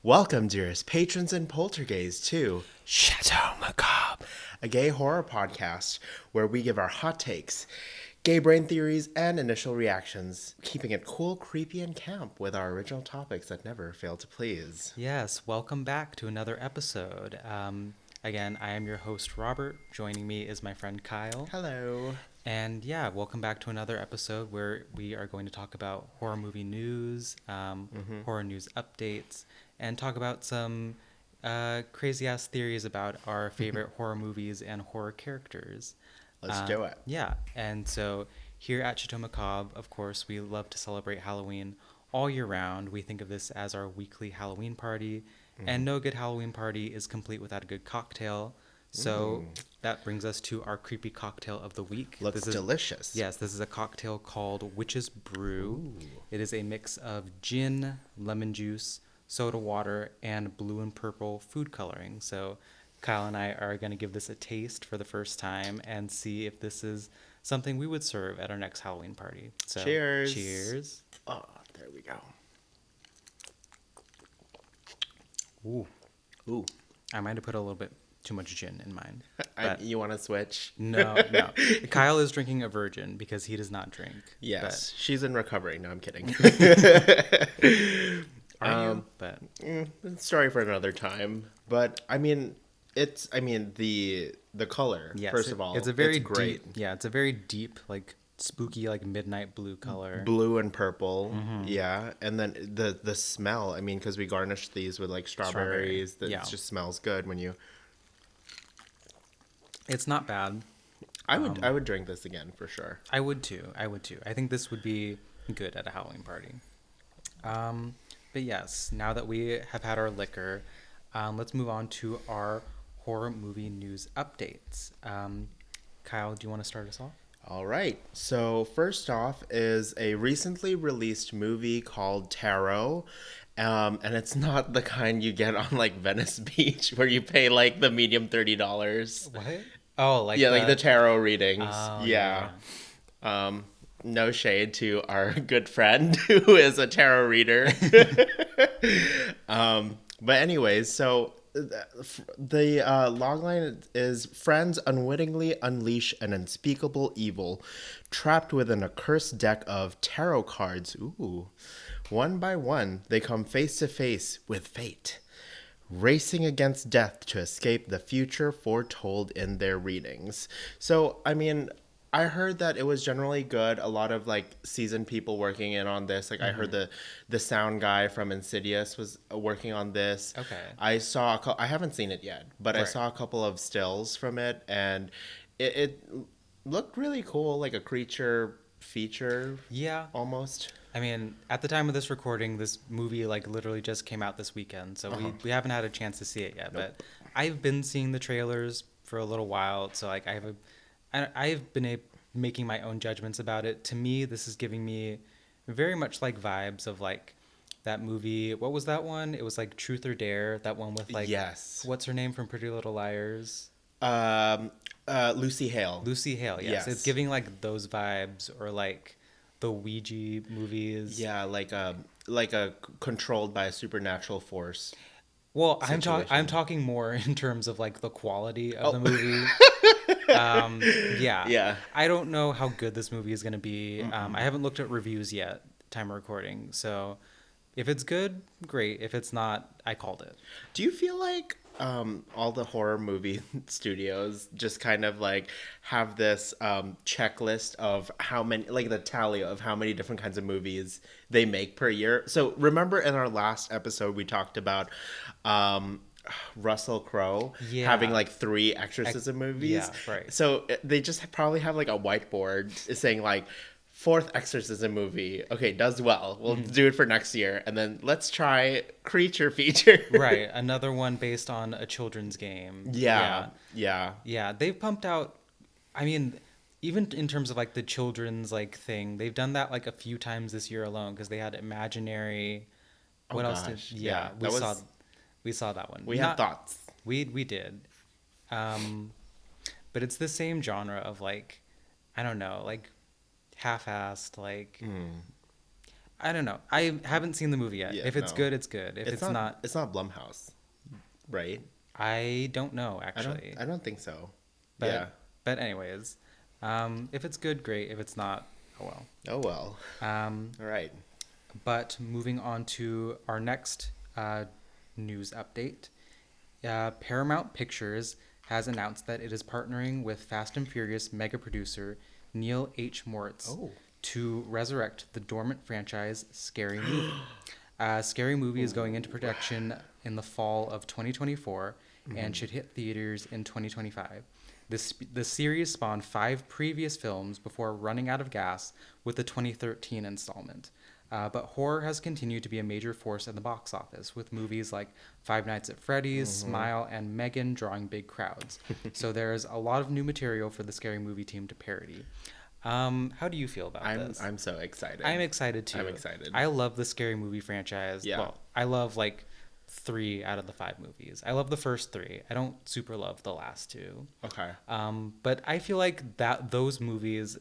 Welcome, dearest patrons and poltergeists, to Chateau Macabre, a gay horror podcast where we give our hot takes, gay brain theories, and initial reactions, keeping it cool, creepy, and camp with our original topics that never fail to please. Yes, welcome back to another episode. Again, I am your host, Robert. Joining me is my friend Kyle. Hello. And yeah, welcome back to another episode where we are going to talk about horror movie news, horror news updates, and talk about some crazy ass theories about our favorite horror movies and horror characters. Let's do it. Yeah, and so here at Chateau Macabre, of course, we love to celebrate Halloween all year round. We think of this as our weekly Halloween party, and no good Halloween party is complete without a good cocktail. So that brings us to our creepy cocktail of the week. Looks delicious. Yes, this is a cocktail called Witch's Brew. Ooh. It is a mix of gin, lemon juice, soda water, and blue and purple food coloring. So Kyle and I are going to give this a taste for the first time and see if this is something we would serve at our next Halloween party. So, cheers. Cheers. Oh, there we go. Ooh. Ooh. I might have put a little bit too much gin in mine. You want to switch? No. Kyle is drinking a virgin because he does not drink. Yes. She's in recovery. No, I'm kidding. Are you? But story for another time. But I mean, the color. Yes, first of all, it's a very great. Deep, yeah, it's a very deep, like spooky, like midnight blue color. Blue and purple. Yeah, and then the smell. I mean, because we garnished these with like strawberries. Yeah. It just smells good when you. It's not bad. I would drink this again for sure. I would too. I think this would be good at a Halloween party. But yes, now that we have had our liquor, let's move on to our horror movie news updates. Kyle, do you want to start us off? All right. So first off is a recently released movie called Tarot. And it's not the kind you get on like Venice Beach where you pay like the medium $30. What? Oh, like like the tarot readings. Oh, yeah. No shade to our good friend who is a tarot reader. But anyways, so the logline is: friends unwittingly unleash an unspeakable evil, trapped within a cursed deck of tarot cards. Ooh. One by one, they come face to face with fate, racing against death to escape the future foretold in their readings. So, I mean, I heard that it was generally good. A lot of like seasoned people working in on this. Like I heard the sound guy from Insidious was working on this. Okay. I saw I haven't seen it yet, but Right. I saw a couple of stills from it, and it looked really cool, like a creature feature. Yeah. Almost. I mean, at the time of this recording, this movie like literally just came out this weekend, so we haven't had a chance to see it yet. Nope. But I've been seeing the trailers for a little while, so like I've been making my own judgments about it. To me, this is giving me very much like vibes of like that movie. What was that one? It was like Truth or Dare. That one with like, yes. What's her name from Pretty Little Liars? Lucy Hale. Lucy Hale. Yes. It's giving like those vibes, or like the Ouija movies. Yeah, like a controlled by a supernatural force. Well, I'm talking more in terms of like the quality of the movie. Yeah. I don't know how good this movie is going to be. I haven't looked at reviews yet, time of recording. So if it's good, great. If it's not, I called it. Do you feel like all the horror movie studios just kind of like have this checklist of how many, like the tally of how many different kinds of movies they make per year? So remember in our last episode we talked about Russell Crowe having like 3 exorcism movies. Yeah, right. So they just probably have like a whiteboard saying like 4th exorcism movie. Okay, does well. We'll do it for next year. And then let's try creature feature. Right. Another one based on a children's game. Yeah. They've pumped out, I mean, even in terms of like the children's like thing, they've done that like a few times this year alone, because they had Imaginary. What else did? Yeah, we saw that one. We had thoughts. We did. But it's the same genre of like, I don't know, like half-assed, like I don't know. I haven't seen the movie yet. Yeah, If it's no. good, it's good. If it's not, It's not Blumhouse, right? I don't know actually. I don't think so. Yeah. But anyways, if it's good, great. If it's not, oh well. Oh well. All right. But moving on to our next news update, Paramount Pictures has announced that it is partnering with Fast and Furious mega producer Neil H. Moritz Oh. to resurrect the dormant franchise Scary Movie. Scary Movie is going into production in the fall of 2024 and should hit theaters in 2025. The series spawned 5 previous films before running out of gas with the 2013 installment. But horror has continued to be a major force in the box office, with movies like Five Nights at Freddy's, Smile, and Megan drawing big crowds. So there's a lot of new material for the Scary Movie team to parody. How do you feel about this? I'm so excited. I'm excited too. I'm excited. I love the Scary Movie franchise. Yeah. Well, I love like 3 out of the 5 movies. I love the first 3. I don't super love the last 2. Okay. But I feel like that those movies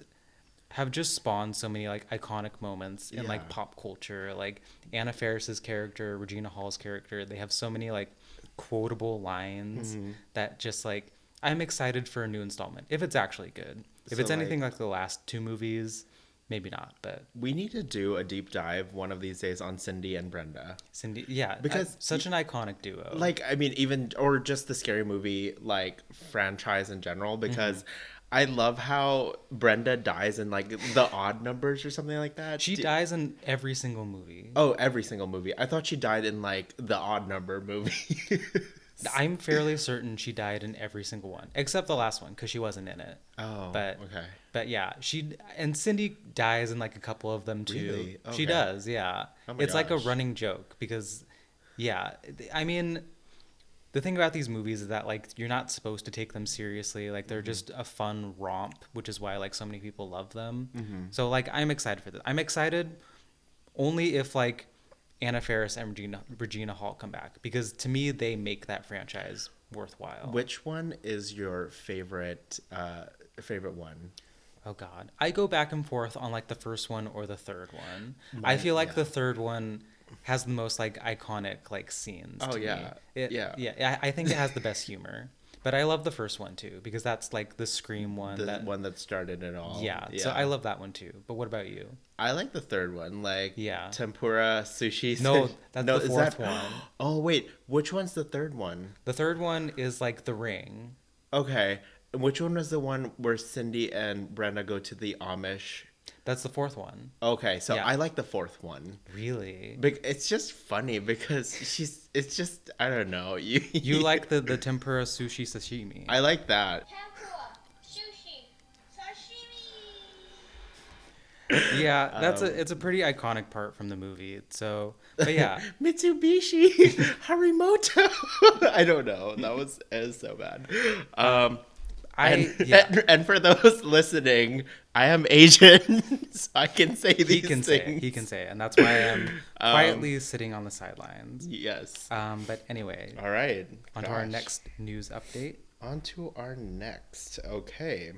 have just spawned so many like iconic moments in like Yeah. pop culture. Like Anna Faris's character, Regina Hall's character, they have so many like quotable lines that just like I'm excited for a new installment if it's actually good. If So, it's anything like- like the last 2 movies, maybe not. But We need to do a deep dive one of these days on Cindy and Brenda. Cindy, yeah, Because such an iconic duo. Like, I mean, even, or just the Scary Movie, like, franchise in general, because I love how Brenda dies in, like, the odd numbers or something like that. She dies in every single movie. Oh, every single movie. I thought she died in, like, the odd number movie. I'm fairly certain she died in every single one, except the last one because she wasn't in it. Oh, But okay. But yeah, and Cindy dies in like a couple of them too. Really? She Okay. does, yeah. Oh my It's like a gosh. running joke because, yeah, I mean, the thing about these movies is that like you're not supposed to take them seriously. Like they're just a fun romp, which is why like so many people love them. So like I'm excited for this. I'm excited only if like Anna Faris and Regina Hall come back because to me they make that franchise worthwhile. Which one is your favorite one? Oh God, I go back and forth on like the first one or the third one. I feel like yeah. the third one has the most like iconic like scenes. Oh, to me. yeah. Yeah. I think it has the best humor, but I love the first one too because that's like the Scream one. The one that started it all. Yeah, so I love that one too. But what about you? I like the third one, like Yeah. tempura sushi. No, that's the is fourth one. Oh wait, which one's the third one? The third one is like The Ring. Okay, which one was the one where Cindy and Brenda go to the Amish? That's the fourth one. Okay, so Yeah. I like the fourth one. Really? It's just funny because it's just I don't know you. You like the tempura sushi sashimi? I like that. Tempura, sushi, sashimi. Yeah, it's a pretty iconic part from the movie. So, but yeah, Mitsubishi Harimoto. I don't know. It was so bad. And for those listening, I am Asian, so I can say these he can things. say it. He can say it, and that's why I'm quietly sitting on the sidelines. Yes. But anyway, All right. on to our Gosh. next news update. On to our next. Okay.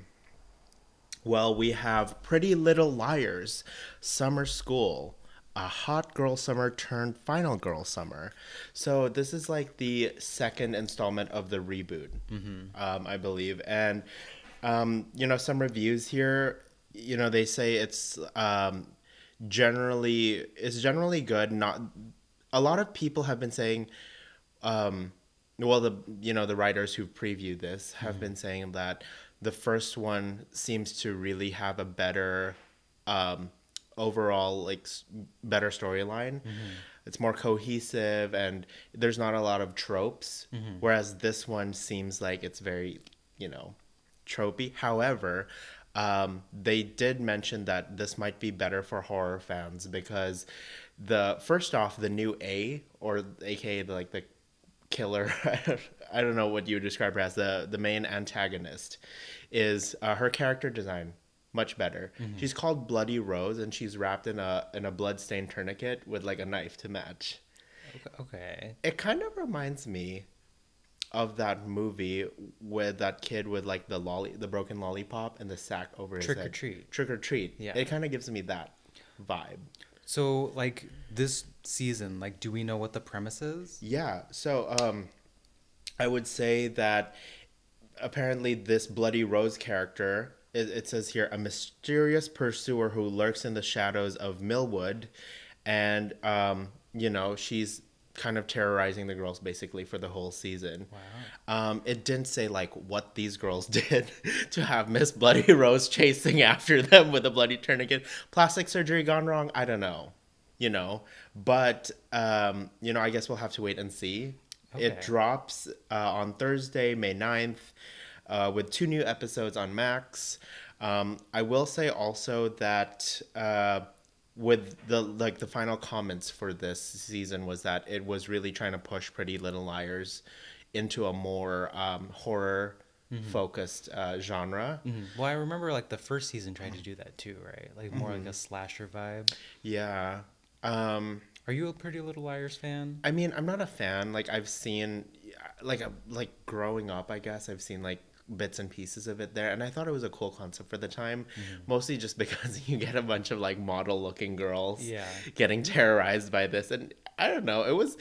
Well, we have Pretty Little Liars, Summer School, a hot girl summer turned final girl summer. So this is like the second installment of the reboot, I believe. And, some reviews here, they say it's generally good. Not a lot of people have been saying, the writers who've previewed this have been saying that the first one seems to really have a better overall better storyline. It's more cohesive and there's not a lot of tropes, whereas this one seems like it's very tropey. However, they did mention that this might be better for horror fans because the new A, or aka the killer, I don't know what you would describe her as, the main antagonist, is her character design much better. She's called Bloody Rose and she's wrapped in a bloodstained tourniquet with like a knife to match. Okay. It kind of reminds me of that movie with that kid with like the broken lollipop and the sack over his Trick or head. Treat. Trick or Treat. Yeah. It kind of gives me that vibe. So, like, this season, like, do we know what the premise is? Yeah. So I would say that apparently this Bloody Rose character, it says here, a mysterious pursuer who lurks in the shadows of Millwood, and she's kind of terrorizing the girls basically for the whole season. Wow. It didn't say like what these girls did to have Miss Bloody Rose chasing after them with a bloody tourniquet. Plastic surgery gone wrong? I don't know. But I guess we'll have to wait and see. It Okay. drops on Thursday, May 9th, with 2 new episodes on Max. I will say also that with the final comments for this season was that it was really trying to push Pretty Little Liars into a more horror focused genre. Well, I remember, like, the first season tried to do that too, right? Like, more like a slasher vibe. Yeah. Um, Are you a Pretty Little Liars fan? I mean, I'm not a fan. Like I've seen, like growing up, I guess I've seen like bits and pieces of it there, and I thought it was a cool concept for the time, mostly just because you get a bunch of like model-looking girls, Yeah. getting terrorized by this, and I don't know, it was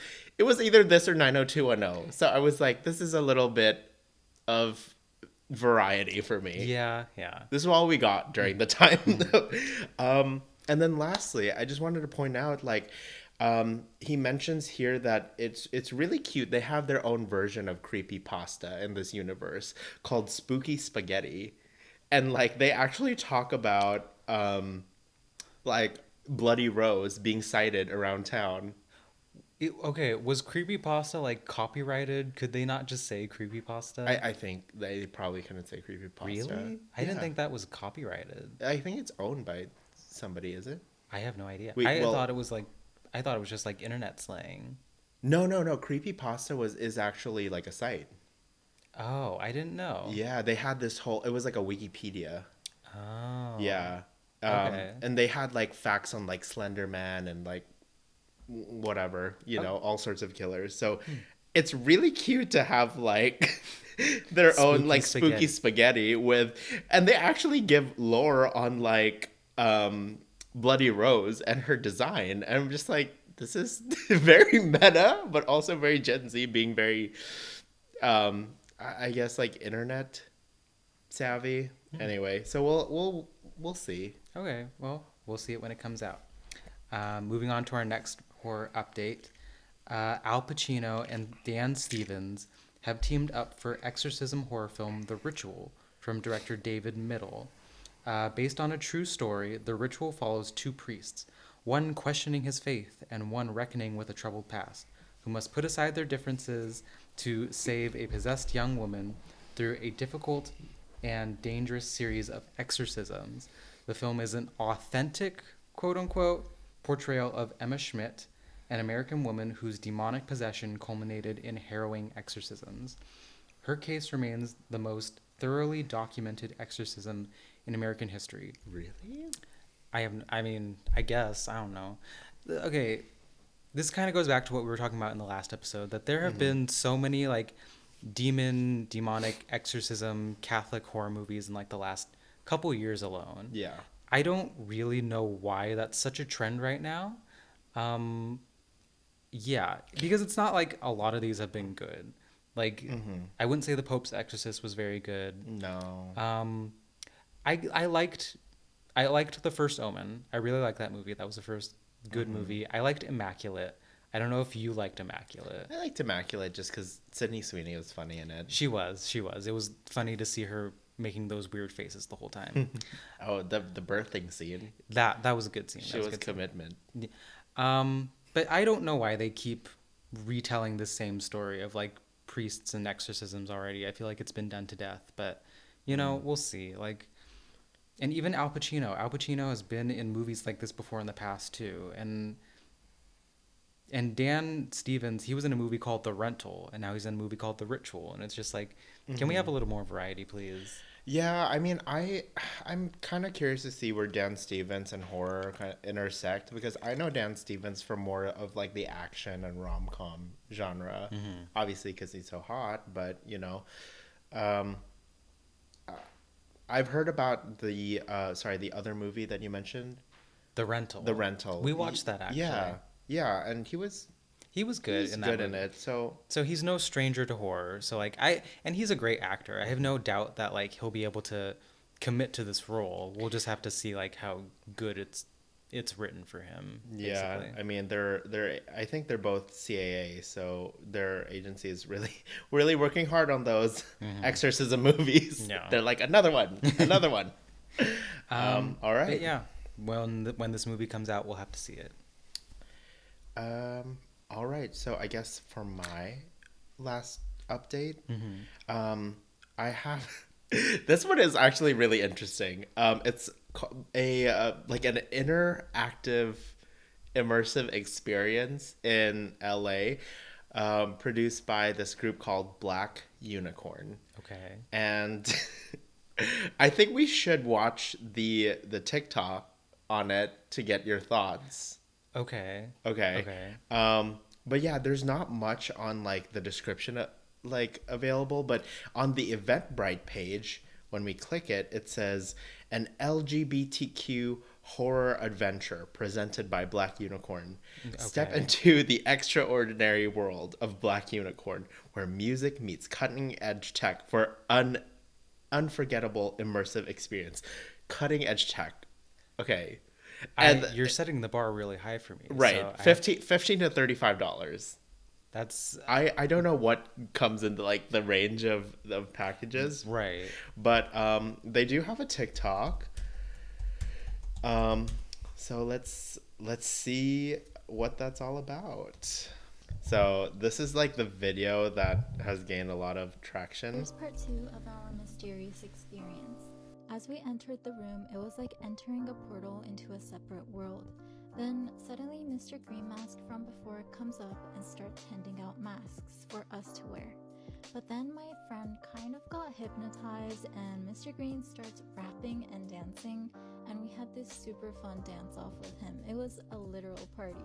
either this or 90210. So I was like, this is a little bit of variety for me. Yeah, yeah. This is all we got during the time. And then lastly, I just wanted to point out, like, he mentions here that it's really cute. They have their own version of creepy pasta in this universe called Spooky Spaghetti, and like they actually talk about like Bloody Rose being sighted around town. Okay, was creepypasta like copyrighted? Could they not just say creepypasta? I think they probably couldn't say creepy pasta. Really? I didn't think that was copyrighted. I think it's owned by somebody, is it? I have no idea. Wait, well, I thought it was just like internet slang. no. Creepypasta is actually like a site. Oh, I didn't know. Yeah, they had this whole. It was like a Wikipedia. Oh. Yeah. Okay. And they had like facts on like Slender Man and like whatever, all sorts of killers. So it's really cute to have like their own Spooky like spooky spaghetti with, and they actually give lore on like Bloody Rose and her design. And I'm just like, this is very meta, but also very Gen Z, being very, I guess like internet savvy. Anyway, so we'll see. Okay, well, we'll see it when it comes out. Moving on to our next horror update. Al Pacino and Dan Stevens have teamed up for exorcism horror film The Ritual from director David Middle. Based on a true story, The Ritual follows 2 priests, one questioning his faith and one reckoning with a troubled past, who must put aside their differences to save a possessed young woman through a difficult and dangerous series of exorcisms. The film is an authentic, quote unquote, portrayal of Emma Schmidt, an American woman whose demonic possession culminated in harrowing exorcisms. Her case remains the most thoroughly documented exorcism in American history. Really? I guess, I don't know. Okay, this kind of goes back to what we were talking about in the last episode, that there have been so many like demonic exorcism Catholic horror movies in like the last couple years alone. Yeah. I don't really know why that's such a trend right now. Yeah, because it's not like a lot of these have been good. Like, I wouldn't say The Pope's Exorcist was very good. No. I liked The First Omen. I really liked that movie. That was the first good movie. I liked Immaculate. I don't know if you liked Immaculate. I liked Immaculate just because Sydney Sweeney was funny in it. She was. It was funny to see her making those weird faces the whole time. Oh, the birthing scene. That was a good scene. She That was was a good scene. commitment. But I don't know why they keep retelling the same story of like priests and exorcisms already. I feel like it's been done to death, but we'll see. Like, and even Al Pacino. Al Pacino has been in movies like this before in the past too, and Dan Stevens, he was in a movie called The Rental, and now he's in a movie called The Ritual, and it's just like, can we have a little more variety, please? Yeah, I mean, I'm kind of curious to see where Dan Stevens and horror kind of intersect, because I know Dan Stevens for more of like the action and rom-com genre, obviously because he's so hot, but I've heard about the other movie that you mentioned. The Rental. The Rental. We watched that actually. Yeah, and He was good he's in that good in movie. it. So So he's no stranger to horror. So like and he's a great actor. I have no doubt that like he'll be able to commit to this role. We'll just have to see like how good it's written for him. yeah, Basically. I mean they're I think they're both CAA, so their agency is really really working hard on those exorcism movies. Yeah. They're like another one, another one. All But right. yeah, when this movie comes out, we'll have to see it. All right. So I guess for my last update, I have this one is actually really interesting. It's a like an interactive, immersive experience in LA, produced by this group called Black Unicorn, Okay. and I think we should watch the TikTok on it to get your thoughts. Okay. Okay. Okay. But yeah, there's not much on like the description like available, but on the Eventbrite page, when we click it, it says an LGBTQ horror adventure presented by Black Unicorn. Step Okay. into the extraordinary world of Black Unicorn, where music meets cutting edge tech for unforgettable immersive experience. Cutting edge tech. Okay. And You're setting the bar really high for me. right, So 15 to $35. that's I don't know what comes into like the range of packages, right. but they do have a TikTok. So let's see what that's all about. So this is like the video that has gained a lot of traction. Here's part 2 of our mysterious experience. As we entered the room, it was like entering a portal into a separate world. Then suddenly Mr. Green Mask from before comes up and starts handing out masks for us to wear. But then my friend kind of got hypnotized and Mr. Green starts rapping and dancing, and we had this super fun dance off with him. It was a literal party.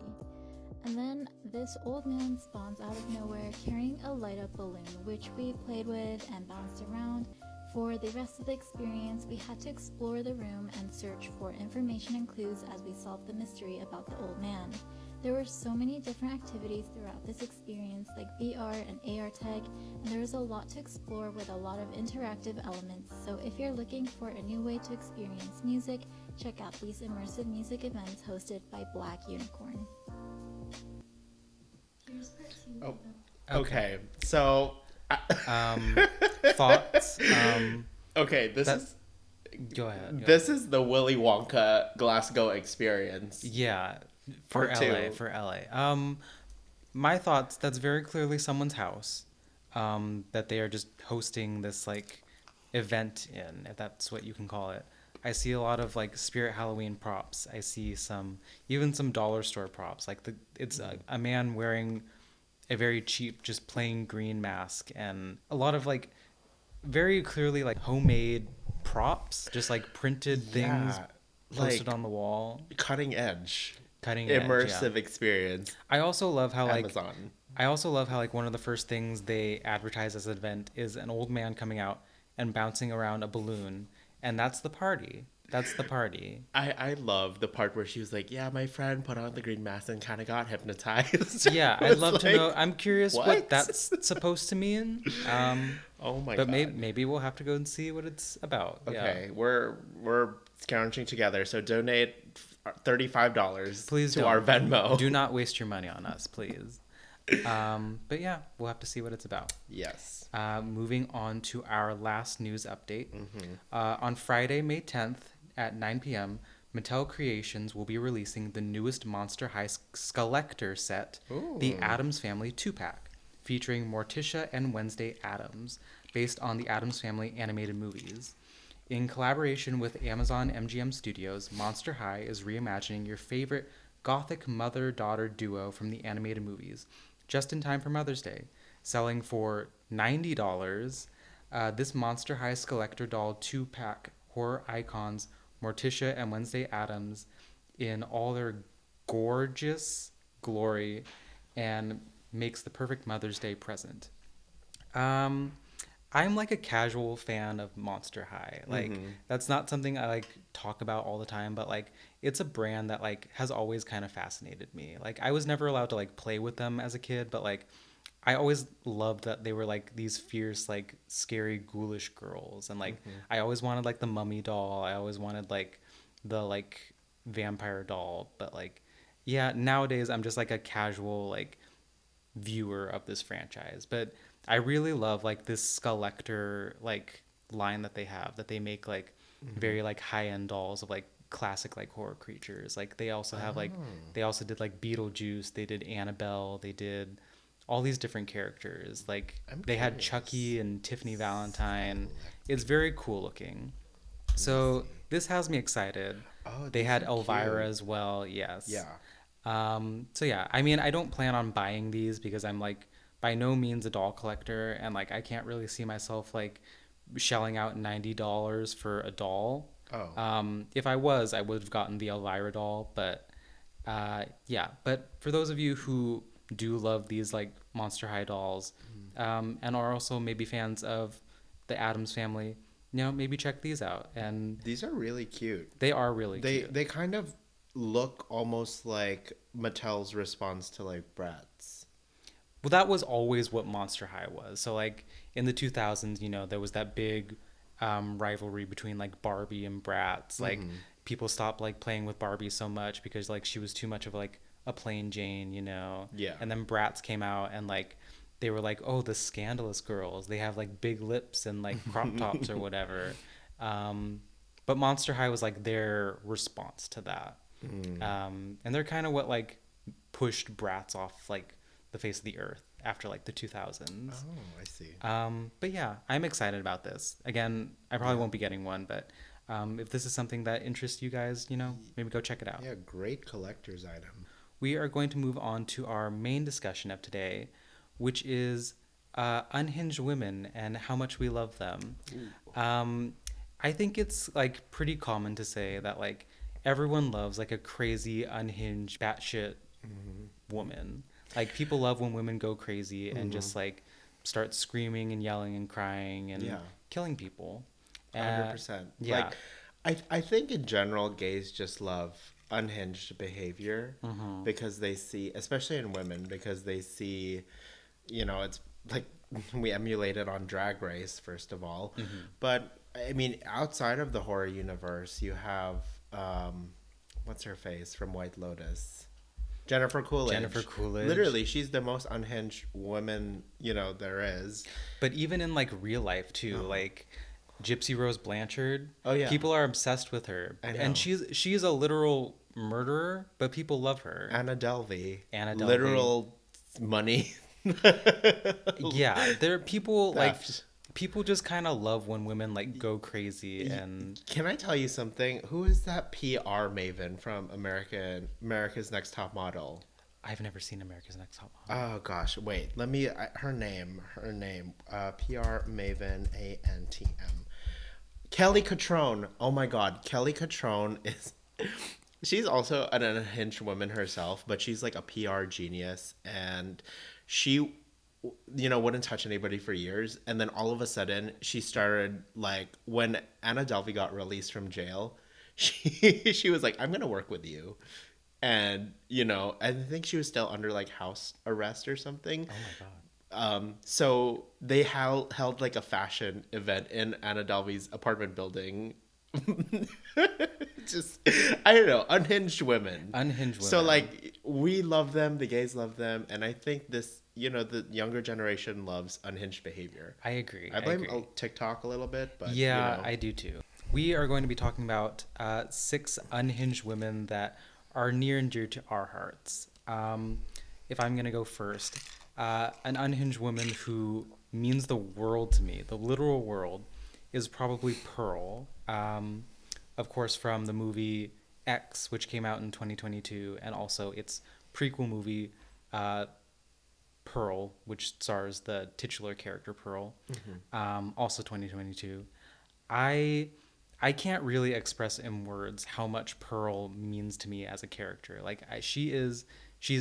And then this old man spawns out of nowhere carrying a light up balloon, which we played with and bounced around. For the rest of the experience, we had to explore the room and search for information and clues as we solved the mystery about the old man. There were so many different activities throughout this experience, like VR and AR tech, and there was a lot to explore with a lot of interactive elements. So if you're looking for a new way to experience music, check out these immersive music events hosted by Black Unicorn. Here's part 2. Oh, okay. So Thoughts? okay, this That- is Go ahead. this is the Willy Wonka Glasgow experience. Yeah, for Part LA, two. for LA. My thoughts, that's very clearly someone's house. That they are just hosting this like event in, if that's what you can call it. I see a lot of like Spirit Halloween props. I see even some dollar store props. Like it's a man wearing a very cheap, just plain green mask, and a lot of like very clearly like homemade props, just like printed things Yeah, posted like on the wall. cutting edge, Cutting edge, immersive yeah. experience. I also love how like Amazon. one of the first things they advertise as an event is an old man coming out and bouncing around a balloon, and that's the party. That's the party. I love the part where she was like, "Yeah, my friend put on the green mask and kind of got hypnotized." Yeah, I I'd was love to like, know. I'm curious what what? that's supposed to mean. Oh my But god. maybe we'll have to go and see what it's about. Okay, we're scrounging together, so donate $35 Please to don't. our Venmo. Do not waste your money on us, please. But yeah, we'll have to see what it's about. Yes. Moving on to our last news update. Mm-hmm. On Friday, May 10th at 9 p.m., Mattel Creations will be releasing the newest Monster High Skeletor set, the Ooh. Addams Family 2-pack, featuring Morticia and Wednesday Addams, based on the Addams Family animated movies. In collaboration with Amazon MGM Studios, Monster High is reimagining your favorite gothic mother-daughter duo from the animated movies, just in time for Mother's Day. Selling for $90, this Monster High Skeletor doll 2-pack horror icons Morticia and Wednesday Addams in all their gorgeous glory and makes the perfect Mother's Day present. I'm like a casual fan of Monster High. Like that's not something I like talk about all the time, but like it's a brand that like has always kind of fascinated me. Like I was never allowed to like play with them as a kid, but like I always loved that they were like these fierce, like scary, ghoulish girls. And like I always wanted like the mummy doll. I always wanted like the like vampire doll. But like yeah, nowadays I'm just like a casual like viewer of this franchise. But I really love like this Skelector like line that they have, that they make like very like high end dolls of like classic like horror creatures. Like they also have like they also did like Beetlejuice, they did Annabelle, they did all these different characters. Like I'm they had curious. Chucky and Tiffany Valentine. It's very cool looking. Let me So see. this has me excited. Oh, They these had are Elvira cute. as well. Yes. Yeah. So yeah, I mean, I don't plan on buying these because I'm like by no means a doll collector, and like I can't really see myself like shelling out $90 for a doll. Oh. If I was, I would have gotten the Elvira doll, but yeah. But for those of you who do love these like Monster High dolls, and are also maybe fans of the Addams Family, maybe check these out, and These are really cute. they are really They cute. they kind of look almost like Mattel's response to like Bratz. Well, that was always what Monster High was. So like in the 2000s, there was that big rivalry between like Barbie and Bratz. Like people stopped like playing with Barbie so much because like she was too much of like a plain Jane. Yeah. And then Bratz came out and like they were like, oh, the scandalous girls. They have like big lips and like crop tops or whatever. But Monster High was like their response to that. And they're kind of what like pushed Bratz off like the face of the earth after like the 2000s. Oh, I see. But yeah, I'm excited about this. Again, I probably won't be getting one, but if this is something that interests you guys, maybe go check it out. Yeah, great collector's item. We are going to move on to our main discussion of today, which is unhinged women and how much we love them. I think it's like pretty common to say that like everyone loves like a crazy, unhinged, batshit woman. Like people love when women go crazy and just like start screaming and yelling and crying and Yeah. killing people. 100%. Yeah. Like I think in general gays just love unhinged behavior because they see, especially in women, because they see, it's like we emulate it on Drag Race first of all. But I mean, outside of the horror universe, you have what's her face from White Lotus? Jennifer Coolidge. Jennifer Coolidge. Literally, she's the most unhinged woman, there is. But even in like real life too, like Gypsy Rose Blanchard. Oh, yeah. People are obsessed with her. I know. And she's a literal murderer, but people love her. Anna Delvey. Anna Delvey. Literal money. Yeah, there are people like Theft. people just kind of love when women like go crazy and Can I tell you something? Who is that PR maven from America's Next Top Model? I've never seen America's Next Top Model. Oh gosh, wait. Let me. Her name. PR maven ANTM. Kelly Catrone. Oh my God, Kelly Catrone is. She's also an unhinged woman herself, but she's like a PR genius, and she, wouldn't touch anybody for years, and then all of a sudden she started like when Anna Delvey got released from jail, she was like, "I'm gonna work with you." And I think she was still under like house arrest or something. Oh my God. So they held like a fashion event in Anna Delvey's apartment building. Just I don't know, unhinged women. Unhinged women. So like we love them, the gays love them, and I think this, the younger generation loves unhinged behavior. I agree. I blame TikTok a little bit, but Yeah, I do too. We are going to be talking about 6 unhinged women that are near and dear to our hearts. If I'm going to go first, an unhinged woman who means the world to me, the literal world, is probably Pearl. Of course, from the movie X, which came out in 2022, and also its prequel movie, Pearl, which stars the titular character Pearl, also 2022. I can't really express in words how much Pearl means to me as a character. Like she's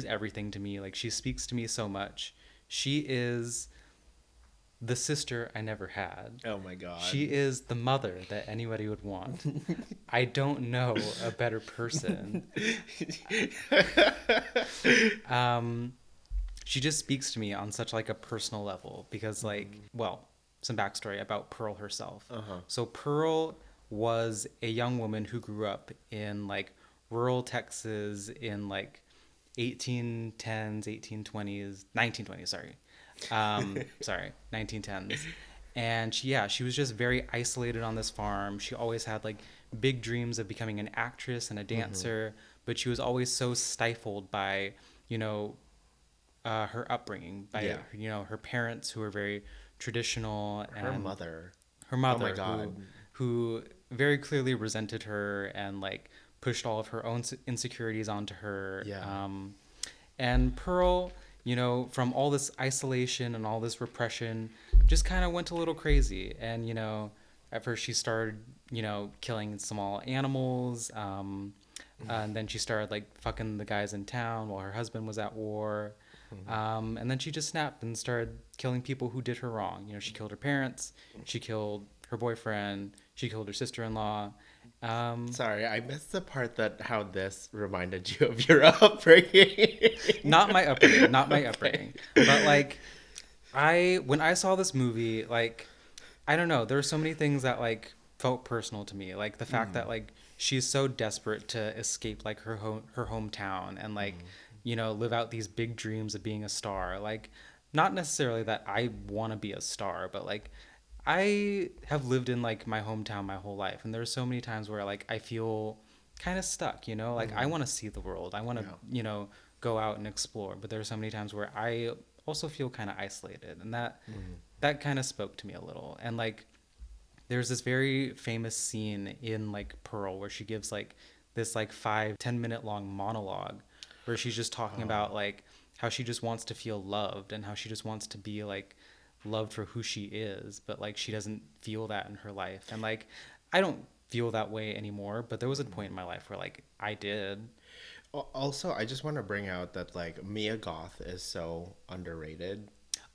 everything to me. Like she speaks to me so much. She is the sister I never had. Oh my god. She is the mother that anybody would want. I don't know a better person. She just speaks to me on such like a personal level because like, well, some backstory about Pearl herself. So Pearl was a young woman who grew up in like rural Texas in like 1810s, 1820s, 1920s, sorry. Sorry, 1910s. And she was just very isolated on this farm. She always had like big dreams of becoming an actress and a dancer, but she was always so stifled by, you know, her upbringing, by you know, her parents who were very traditional, and Her mother. her mother Oh my god. who very clearly resented her and like pushed all of her own insecurities onto her. Yeah. And Pearl, you know, from all this isolation and all this repression, just kind of went a little crazy. And, you know, at first she started, you know, killing small animals. And then she started like fucking the guys in town while her husband was at war. And then she just snapped and started killing people who did her wrong. You know, she killed her parents, she killed her boyfriend, she killed her sister-in-law. Sorry, I missed the part that how this reminded you of your upbringing. Not my upbringing, not my Okay. upbringing. But like, when I saw this movie, like, I don't know, there were so many things that like felt personal to me. Like the fact that like she's so desperate to escape like her hometown and like, you know, live out these big dreams of being a star. Like, not necessarily that I want to be a star, but like I have lived in like my hometown my whole life, and there's so many times where like I feel kind of stuck, you know, like I want to see the world, I want to, you know, go out and explore, but there are so many times where I also feel kind of isolated, and that kind of spoke to me a little. And like there's this very famous scene in like Pearl where she gives like this like 5-10 minute long monologue where she's just talking about like how she just wants to feel loved and how she just wants to be like loved for who she is, but like she doesn't feel that in her life. And like I don't feel that way anymore, but there was a point in my life where like I did. Also, I just want to bring out that like Mia Goth is so underrated.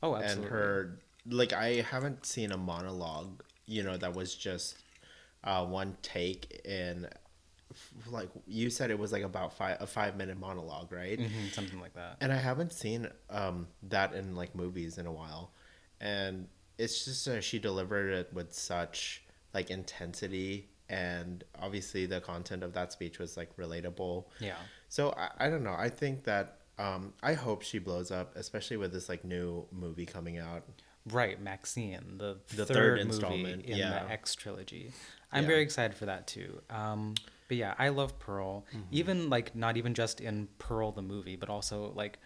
Oh, And absolutely. her, like, I haven't seen a monologue, you know, that was just one take in, like you said, it was like about a 5 minute monologue, right? Something like that. And I haven't seen that in like movies in a while, and it's just she delivered it with such like intensity, and obviously the content of that speech was like relatable. Yeah. So I don't know. I think that I hope she blows up, especially with this like new movie coming out. Right, Maxine, the The third third movie installment, in yeah. the X trilogy. I'm Yeah. very excited for that too. But yeah, I love Pearl. Even like not even just in Pearl the movie, but also like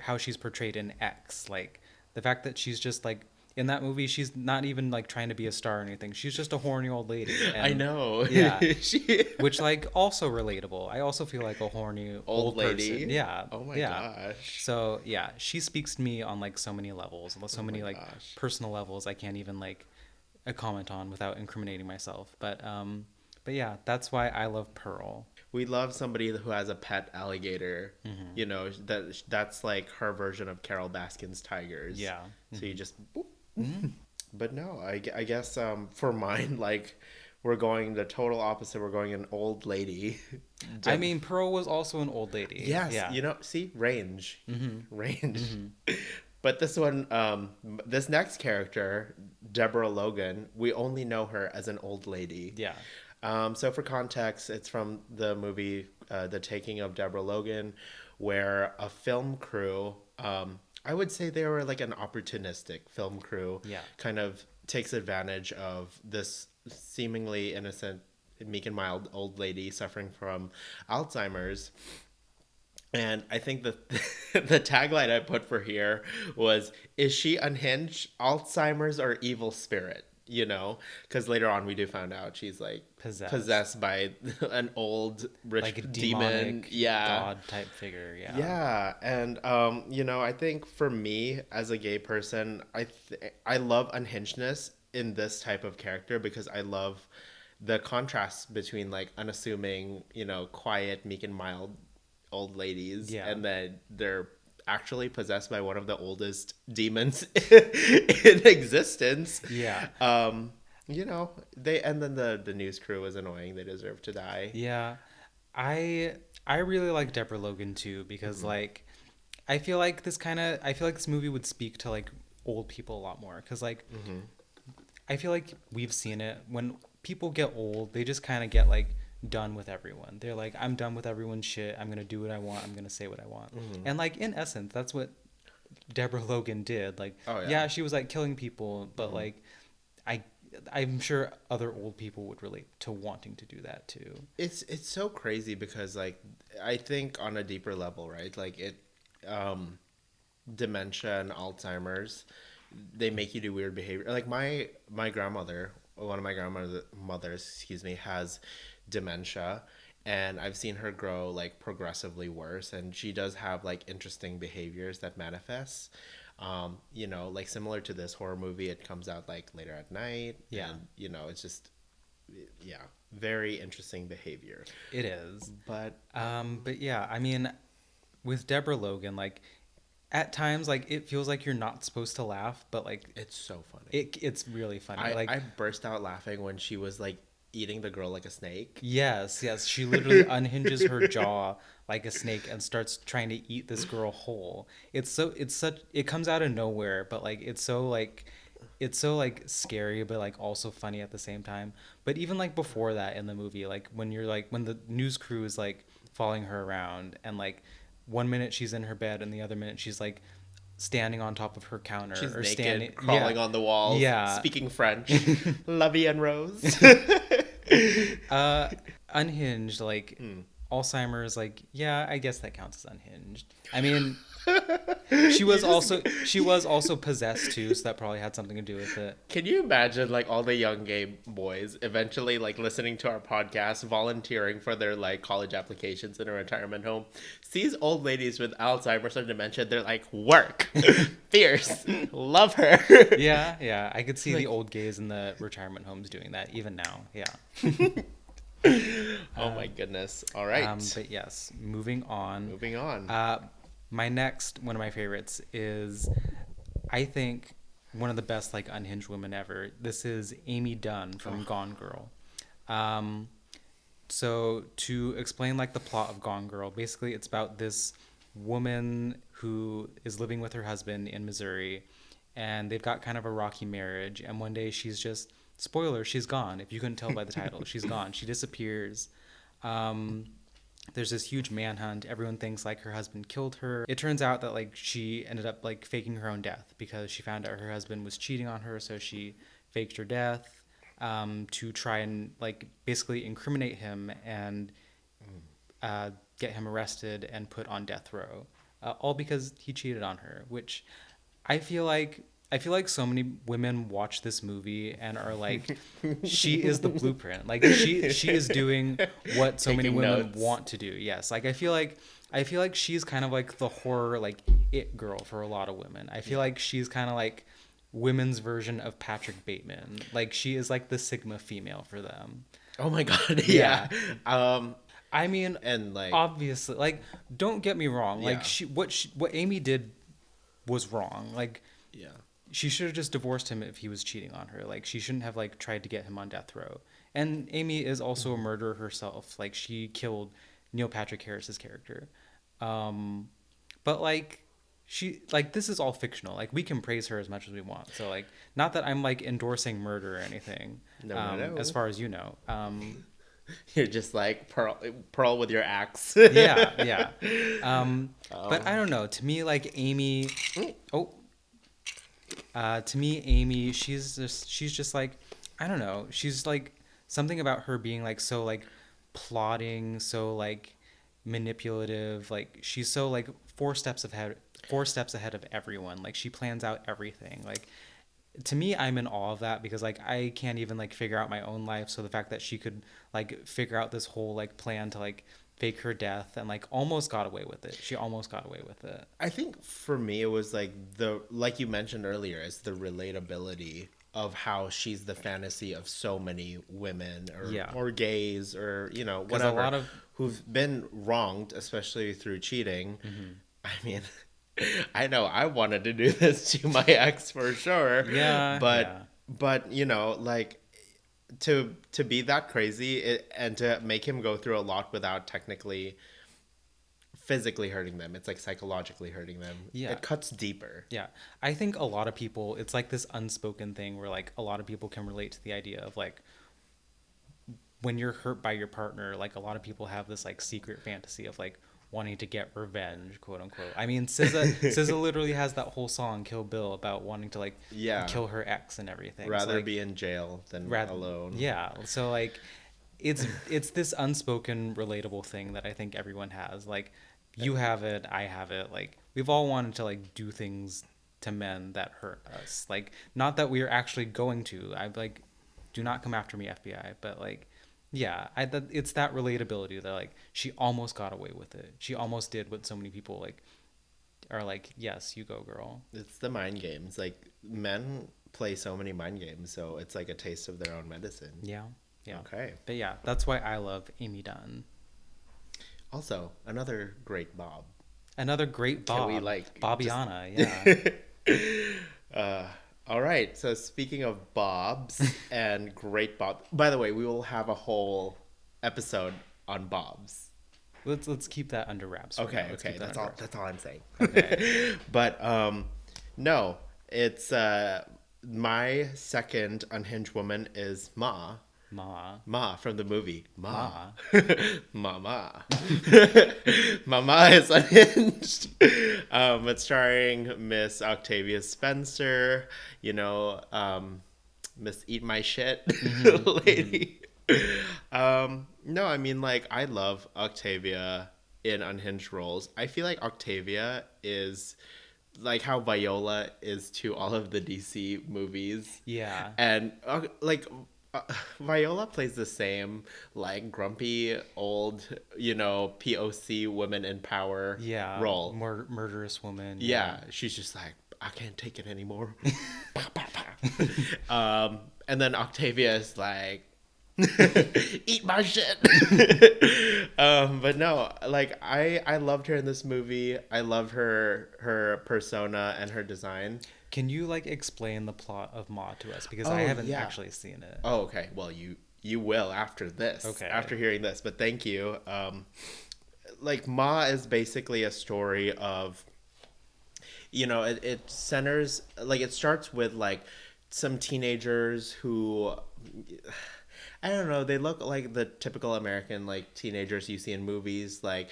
how she's portrayed in X. Like the fact that she's just like in that movie, she's not even like trying to be a star or anything. She's just a horny old lady. I And, know. Yeah. She, Which like also relatable. I also feel like a horny old lady. person. Yeah. Oh my yeah. gosh. So yeah, she speaks to me on like so many levels, so many my like gosh. personal levels I can't even like comment on without incriminating myself. But yeah, that's why I love Pearl. We love somebody who has a pet alligator. You know, that's like her version of Carol Baskin's tigers. Yeah. So you just. Boop. But no, I guess for mine, like we're going the total opposite. We're going an old lady. I mean, Pearl was also an old lady. Yes, Yeah. you know, see, range, range. But this one, this next character, Deborah Logan, we only know her as an old lady. Yeah. So for context, it's from the movie The Taking of Deborah Logan, where a film crew, I would say they were like an opportunistic film crew, Yeah. kind of takes advantage of this seemingly innocent, meek and mild old lady suffering from Alzheimer's. And I think the the tagline I put for here was, "Is she unhinged, Alzheimer's, or evil spirit?" You know, because later on we do find out she's like Possessed. by an old rich Like a demon. demonic Yeah, god type figure. Yeah. yeah, and you know, I think for me as a gay person, I love unhingedness in this type of character because I love the contrast between like unassuming, you know, quiet, meek and mild old ladies, Yeah. and then their actually possessed by one of the oldest demons in existence. Yeah. You know, they and then the news crew was annoying. They deserve to die. Yeah. I I really like Deborah Logan too because like I feel like this movie would speak to like old people a lot more cuz like I feel like we've seen it when people get old, they just kind of get like done with everyone. They're like, I'm done with everyone's shit. I'm gonna do what I want. I'm gonna say what I want. And like in essence, that's what Deborah Logan did. Like, Oh, yeah. yeah, she was like killing people, but like, I I'm sure other old people would relate to wanting to do that too. It's so crazy because like I think on a deeper level, right? Like dementia and Alzheimer's, they make you do weird behavior. Like my grandmother, one of my grandmothers, excuse me, has dementia, and I've seen her grow like progressively worse, and she does have like interesting behaviors that manifests. You know, like similar to this horror movie, it comes out like later at night, Yeah. and you know, it's just yeah, very interesting behavior. It is. But Yeah, I mean, with Deborah Logan, like at times, like it feels like you're not supposed to laugh, but like it's so funny. it's really funny. I burst out laughing when she was like eating the girl like a snake. Yes, she literally unhinges her jaw like a snake and starts trying to eat this girl whole. It comes out of nowhere, but like it's so like scary but like also funny at the same time. But even like before that in the movie, like when the news crew is like following her around and like one minute she's in her bed and the other minute she's like standing on top of her counter She's or naked, standing crawling on the walls, Yeah. speaking French. Lovey and Rose. Unhinged, like Alzheimer's, like yeah, I guess that counts as unhinged. I mean, she was also possessed too, so that probably had something to do with it. Can you imagine like all the young gay boys eventually like listening to our podcast, volunteering for their like college applications in a retirement home? Sees old ladies with Alzheimer's or dementia, they're like, work, fierce, love her. Yeah, I could see the old gays in the retirement homes doing that even now. Yeah. Oh my goodness. All right. But yes, moving on. Moving on. My next one of my favorites is, I think, one of the best like unhinged women ever. This is Amy Dunn from Gone Girl. So to explain like the plot of Gone Girl, basically it's about this woman who is living with her husband in Missouri, and they've got kind of a rocky marriage. And one day she's just, spoiler, she's gone. If you couldn't tell by the title, she's gone. She disappears. There's this huge manhunt. Everyone thinks like her husband killed her. It turns out that like she ended up like faking her own death because she found out her husband was cheating on her, so she faked her death to try and like basically incriminate him and get him arrested and put on death row, all because he cheated on her. Which I feel like so many women watch this movie and are like, she is the blueprint. Like she is doing what so many Taking women notes. want to do. Yes, like I feel like she's kind of like the horror like it girl for a lot of women. I feel like she's kind of like women's version of Patrick Bateman. Like she is like the Sigma female for them. Oh my god. Yeah. Yeah. I mean, And like obviously, like don't get me wrong. Yeah. Like what Amy did was wrong. Like yeah. she should have just divorced him if he was cheating on her. Like she shouldn't have like tried to get him on death row. And Amy is also a murderer herself. Like she killed Neil Patrick Harris's character. But like she like this is all fictional. Like we can praise her as much as we want. So like not that I'm like endorsing murder or anything. No. As far as you know. You're just like pearl with your axe. Yeah. But I don't know. To me, like Amy. To me, Amy, she's just like, I don't know. She's like something about her being like so like plotting, so like manipulative. Like she's so like four steps ahead of everyone. Like she plans out everything. Like to me, I'm in awe of that because like I can't even like figure out my own life. So the fact that she could like figure out this whole like plan to like fake her death and like almost got away with it. She almost got away with it. I think for me it was like like you mentioned earlier, it's the relatability of how she's the fantasy of so many women or gays or you know whatever a lot of who've been wronged, especially through cheating. I mean, I know I wanted to do this to my ex for sure, Yeah, but yeah. you know, like to be that crazy and to make him go through a lot without technically physically hurting them. It's like psychologically hurting them. Yeah. It cuts deeper. Yeah. I think a lot of people, it's like this unspoken thing where like a lot of people can relate to the idea of like when you're hurt by your partner, like a lot of people have this like secret fantasy of like wanting to get revenge, quote unquote. I mean, SZA literally has that whole song Kill Bill about wanting to like Yeah. kill her ex and everything. So Rather like be in jail than rather alone. yeah. So like it's this unspoken relatable thing that I think everyone has. Like you have it, I have it. Like we've all wanted to like do things to men that hurt us. Like not that we're actually going to. I like do not come after me FBI, but like yeah, it's that relatability that like she almost got away with it. She almost did what so many people like are like, yes, you go, girl. It's the mind games. Like men play so many mind games, so it's like a taste of their own medicine. Yeah, yeah. Okay. But yeah, that's why I love Amy Dunn. Also, another great Bob. Another great Can Bob, we like Bobbiana, yeah. all right. So speaking of Bobs and great Bob. By the way, we will have a whole episode on Bobs. Let's keep that under wraps. For now. Okay, Let's okay. keep that That's under all wraps. that's all I'm saying. Okay. But no, it's my second unhinged woman is Ma. Ma. Ma from the movie Ma. Ma. Mama. Mama is unhinged. It's starring Miss Octavia Spencer, you know, Miss Eat My Shit lady. No, I mean, like, I love Octavia in unhinged roles. I feel like Octavia is like how Viola is to all of the DC movies. Yeah. And uh, Viola plays the same like grumpy old, you know, POC women in power Yeah. role. Murderous woman. Yeah, she's just like, I can't take it anymore. Pa, pa, pa. And then Octavia is like, eat my shit. But no, like I loved her in this movie. I loved her persona and her design. Can you like explain the plot of Ma to us because Oh, I haven't yeah. actually seen it. Oh, okay. Well, you will after this. Okay. After hearing this, but thank you. Like Ma is basically a story of, you know, it centers like it starts with like some teenagers who, I don't know, they look like the typical American like teenagers you see in movies, like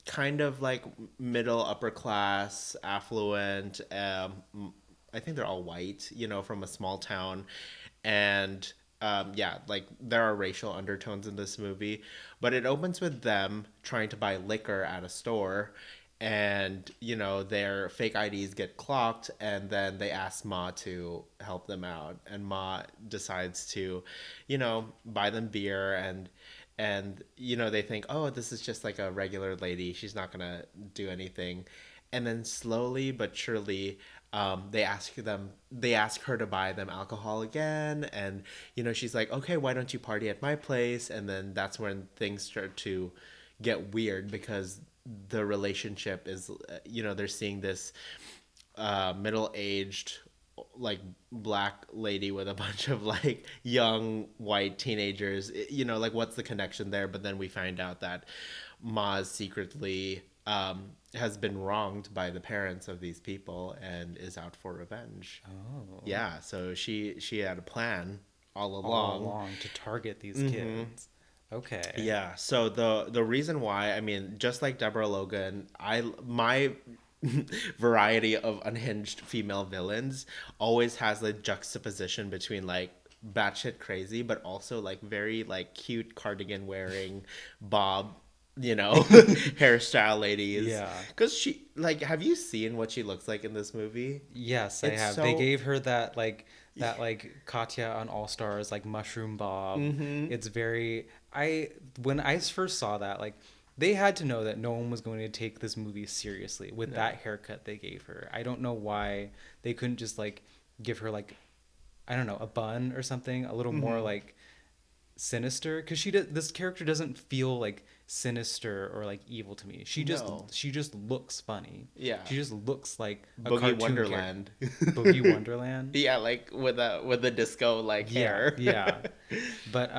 kind of like middle upper class, affluent. I think they're all white, you know, from a small town, and yeah, like there are racial undertones in this movie, but it opens with them trying to buy liquor at a store, and you know their fake IDs get clocked, and then they ask Ma to help them out, and Ma decides to, you know, buy them beer, and you know they think, oh, this is just like a regular lady, she's not gonna do anything, and then slowly but surely they ask her to buy them alcohol again, and you know she's like, okay, why don't you party at my place, and then that's when things start to get weird because the relationship is, you know, they're seeing this middle-aged like black lady with a bunch of like young white teenagers, you know, like what's the connection there, but then we find out that Maz secretly has been wronged by the parents of these people and is out for revenge. Oh. Yeah, so she had a plan all All along. along to target these kids. Okay. Yeah, so the reason why, I mean, just like Deborah Logan, my variety of unhinged female villains always has the juxtaposition between like batshit crazy, but also like very like cute cardigan wearing Bob, you know, hairstyle ladies. Yeah. Because she, like, have you seen what she looks like in this movie? Yes, I It's have. so- They gave her that like Katya on All Stars like mushroom bob. Mm-hmm. It's very when I first saw that, like they had to know that no one was going to take this movie seriously with that haircut they gave her. I don't know why they couldn't just like give her like, I don't know, a bun or something, a little more like sinister, because this character doesn't feel like sinister or like evil to me. No. She just looks funny. Yeah. She just looks like a Boogie cartoon Wonderland. Boogie Wonderland. Yeah, like with a disco like Yeah, hair. yeah. But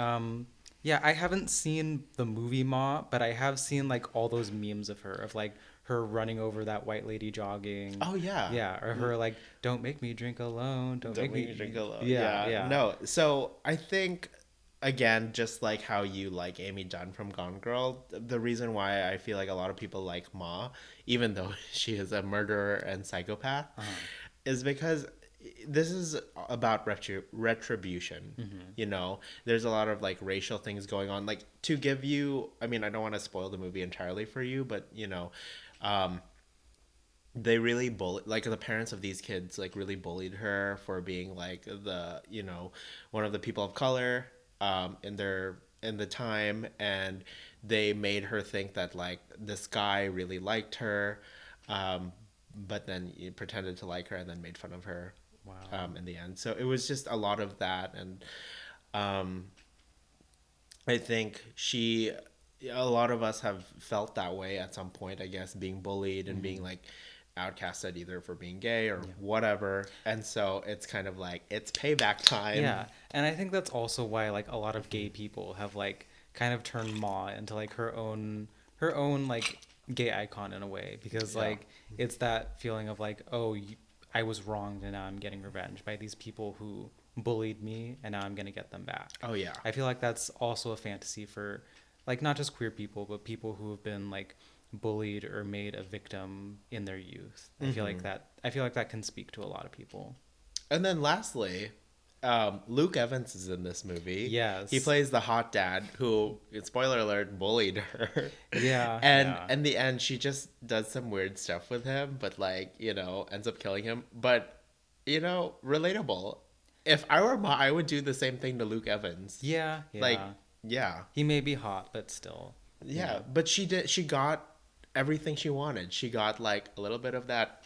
yeah, I haven't seen the movie Ma, but I have seen like all those memes of her, of like her running over that white lady jogging. Oh yeah. Yeah, or her like, don't make me drink alone, Don't make me drink alone. Yeah, Yeah. yeah. No. So I think again, just like how you like Amy Dunn from Gone Girl, the reason why I feel like a lot of people like Ma, even though she is a murderer and psychopath, is because this is about retribution. You know, there's a lot of like racial things going on. Like to give you, I mean, I don't want to spoil the movie entirely for you, but you know, they really like the parents of these kids like really bullied her for being like the, you know, one of the people of color in the time, and they made her think that like this guy really liked her, but then he pretended to like her and then made fun of her. Wow. In the end, so it was just a lot of that. And um I think a lot of us have felt that way at some point, I guess, being bullied and being like outcasted either for being gay or whatever. And so it's kind of like it's payback time. Yeah, and I think that's also why like a lot of gay people have like kind of turned Ma into like her own like gay icon in a way, because like it's that feeling of like, oh, I was wronged and now I'm getting revenge by these people who bullied me, and now I'm gonna get them back. Oh yeah. I feel like that's also a fantasy for like not just queer people, but people who have been like bullied or made a victim in their youth. I feel like that can speak to a lot of people. And then lastly, Luke Evans is in this movie. Yes. He plays the hot dad who, spoiler alert, bullied her. Yeah. And yeah. in the end, she just does some weird stuff with him, but like, you know, ends up killing him. But, you know, relatable. If I were Ma, I would do the same thing to Luke Evans. Yeah, yeah. Like, yeah. He may be hot, but still. Yeah. But she got everything she wanted. She got like a little bit of that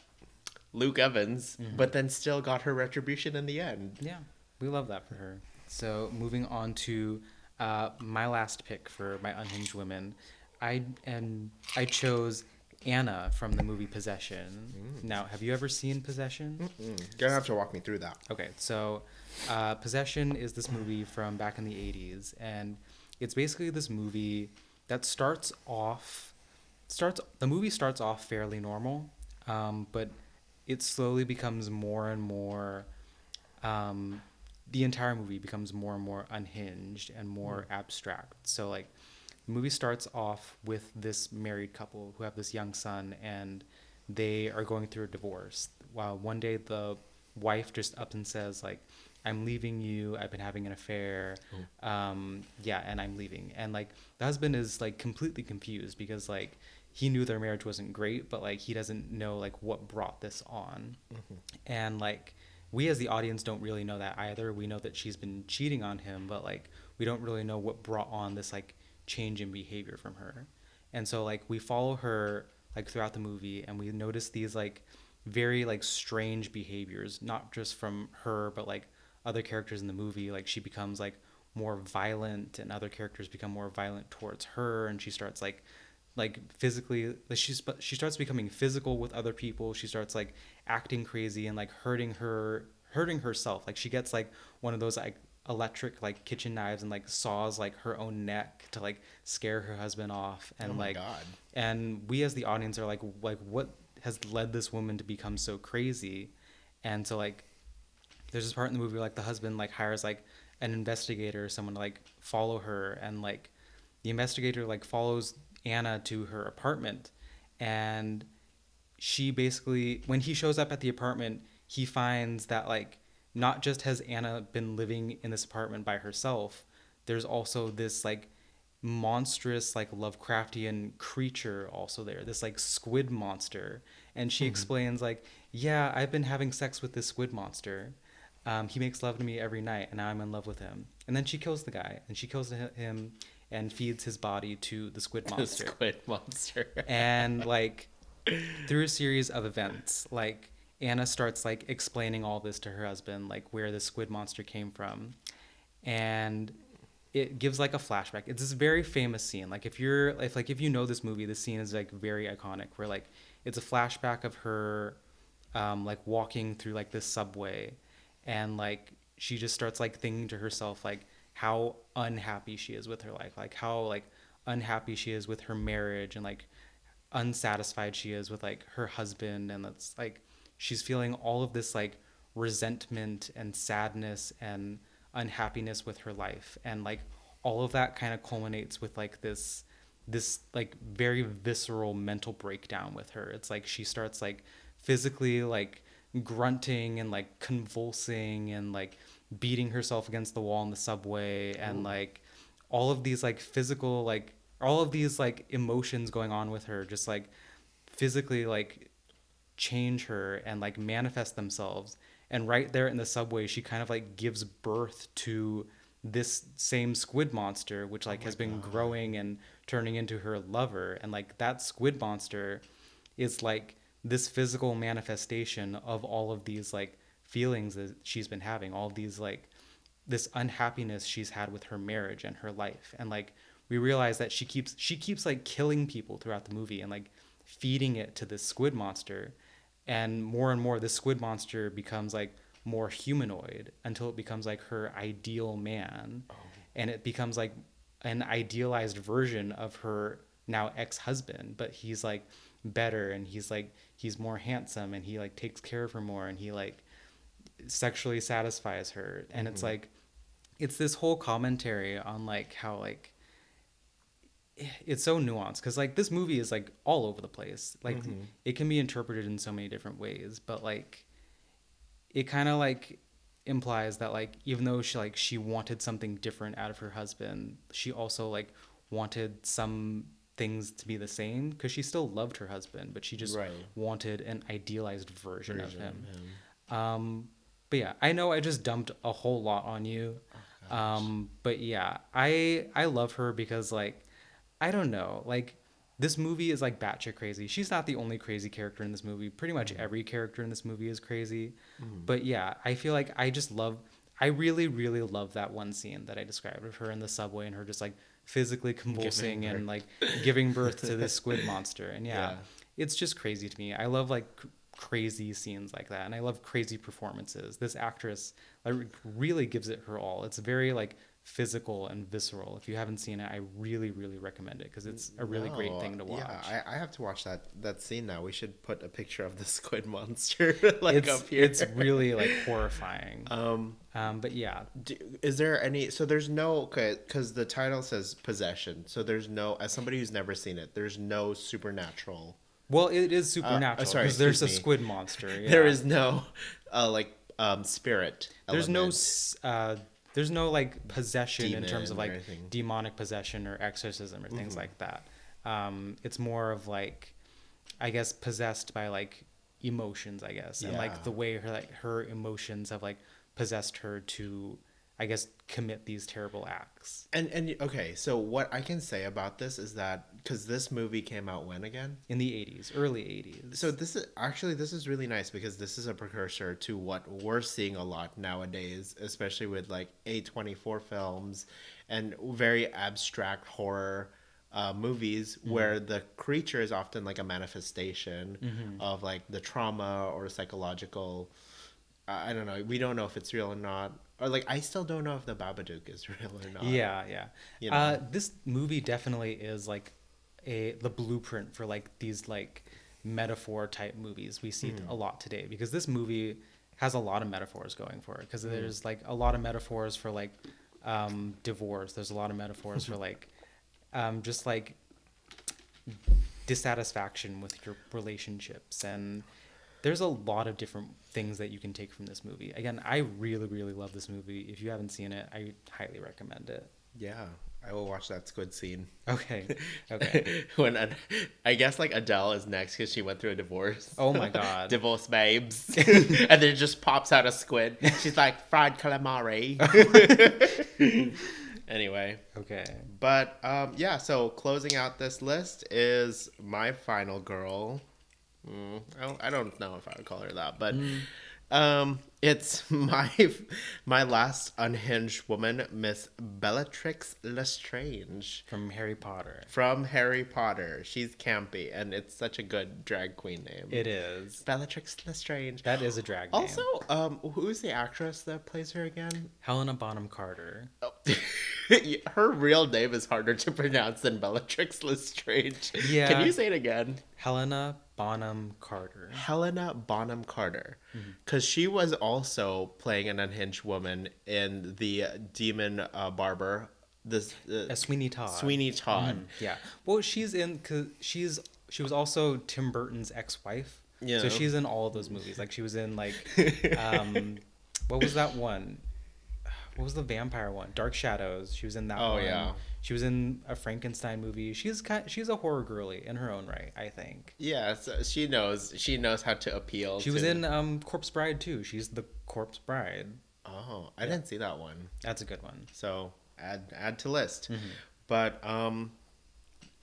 Luke Evans, but then still got her retribution in the end. Yeah, we love that for her. So moving on to my last pick for my Unhinged Women, I chose Anna from the movie Possession. Now, have you ever seen Possession? You're gonna have to walk me through that. Okay, so Possession is this movie from back in the 80s, and it's basically this movie that the movie starts off fairly normal, but it slowly becomes more and more the entire movie becomes more and more unhinged and more abstract. So like the movie starts off with this married couple who have this young son, and they are going through a divorce. While one day the wife just up and says like, I'm leaving you, I've been having an affair, yeah, and I'm leaving. And like the husband is like completely confused because like he knew their marriage wasn't great, but like he doesn't know like what brought this on. And like we as the audience don't really know that either. We know that she's been cheating on him, but like we don't really know what brought on this like change in behavior from her. And so like we follow her like throughout the movie, and we notice these like very like strange behaviors, not just from her but like other characters in the movie. Like she becomes like more violent, and other characters become more violent towards her, and she starts like physically, she starts becoming physical with other people. She starts like acting crazy and like hurting herself. Like she gets like one of those like electric like kitchen knives and like saws like her own neck to like scare her husband off. And Oh my like God. and we as the audience are like what has led this woman to become so crazy? And so like there's this part in the movie where like the husband like hires like an investigator or someone to like follow her, and like the investigator like follows Anna to her apartment, and she basically, when he shows up at the apartment, he finds that like not just has Anna been living in this apartment by herself, there's also this like monstrous like Lovecraftian creature also there, this like squid monster. And she explains like, yeah, I've been having sex with this squid monster. He makes love to me every night, and now I'm in love with him. And then she kills the guy, and she kills him and feeds his body to the squid monster. The squid monster. And like through a series of events, like Anna starts like explaining all this to her husband, like where the squid monster came from. And it gives like a flashback. It's this very famous scene. Like if you know this movie, this scene is like very iconic. Where like it's a flashback of her, like walking through like this subway, and like she just starts like thinking to herself like how unhappy she is with her life, like how like unhappy she is with her marriage, and like unsatisfied she is with like her husband, and that's like she's feeling all of this like resentment and sadness and unhappiness with her life, and like all of that kind of culminates with like this like very visceral mental breakdown with her. It's like she starts like physically like grunting and like convulsing and like beating herself against the wall in the subway, and like all of these like physical like all of these like emotions going on with her just like physically like change her and like manifest themselves. And right there in the subway, she kind of like gives birth to this same squid monster, which like has been growing and turning into her lover. And like that squid monster is like this physical manifestation of all of these like feelings that she's been having, all of these like this unhappiness she's had with her marriage and her life. And like we realize that she keeps like killing people throughout the movie and like feeding it to this squid monster, and more this squid monster becomes like more humanoid until it becomes like her ideal man. And it becomes like an idealized version of her now ex-husband, but he's like better, and he's more handsome, and he like takes care of her more, and he like sexually satisfies her. And it's like it's this whole commentary on like how like it's so nuanced, because like this movie is like all over the place. Like it can be interpreted in so many different ways, but like it kind of like implies that like even though she wanted something different out of her husband, she also like wanted some things to be the same, because she still loved her husband, but she just wanted an idealized version of him. But yeah, I know I just dumped a whole lot on you. But yeah, I love her because like I don't know, like this movie is like batshit crazy. She's not the only crazy character in this movie. Pretty much every character in this movie is crazy. But yeah, I feel like I really, really love that one scene that I described of her in the subway and her just like physically convulsing and like giving birth to this squid monster. And yeah, it's just crazy to me. I love like crazy scenes like that, and I love crazy performances. This actress like really gives it her all. It's very like physical and visceral. If you haven't seen it, I really, really recommend it, because it's a really great thing to watch. Yeah, I have to watch that scene now. We should put a picture of the squid monster like up here. It's really like horrifying. But yeah, is there any? So there's no, because the title says possession. So there's no, as somebody who's never seen it, there's no supernatural. Well, it is supernatural because there's a squid monster. Yeah. There is no spirit. There's there's no like possession Demon in terms of like anything. demonic possession or exorcism or things like that. It's more of like, I guess, possessed by like emotions, I guess, and like the way her emotions have like possessed her to, I guess, commit these terrible acts. And okay, so what I can say about this is that, because this movie came out when again? In the 80s, early 80s. So this is really nice, because this is a precursor to what we're seeing a lot nowadays, especially with like A24 films and very abstract horror movies, where the creature is often like a manifestation of like the trauma or psychological. I don't know. We don't know if it's real or not. Or like, I still don't know if the Babadook is real or not. Yeah. You know? This movie definitely is like the blueprint for like these like metaphor type movies we see a lot today, because this movie has a lot of metaphors going for it, because there's like a lot of metaphors for like divorce. There's a lot of metaphors for like just like dissatisfaction with your relationships, and there's a lot of different things that you can take from this movie. Again, I really, really love this movie. If you haven't seen it, I highly recommend it. Yeah, I will watch that squid scene. Okay. When I guess like Adele is next, because she went through a divorce. Oh my god. Divorce babes. And then it just pops out a squid. She's like, fried calamari. Anyway. Okay. But yeah, so closing out this list is my final girl. I don't know if I would call her that, but It's my last unhinged woman, Miss Bellatrix Lestrange From Harry Potter. from Harry Potter. She's campy, and it's such a good drag queen name. It is. Bellatrix Lestrange. That is a drag Also, name. who's the actress that plays her again? Helena Bonham Carter. Oh. Her real name is harder to pronounce than Bellatrix Lestrange. Yeah. Can you say it again? Helena Bonham Carter. Helena Bonham Carter, because she was also playing an unhinged woman in the Demon Barber, this Sweeney Todd. Sweeney Todd. Yeah. Well, she was also Tim Burton's ex-wife. Yeah. So she's in all of those movies. Like she was in like what was that one? What was the vampire one? Dark Shadows. She was in that one. Oh, yeah. She was in a Frankenstein movie. She's a horror girly in her own right, I think. Yeah, so she knows how to appeal. She was in Corpse Bride too. She's the Corpse Bride. Oh, I didn't see that one. That's a good one. So add to list. But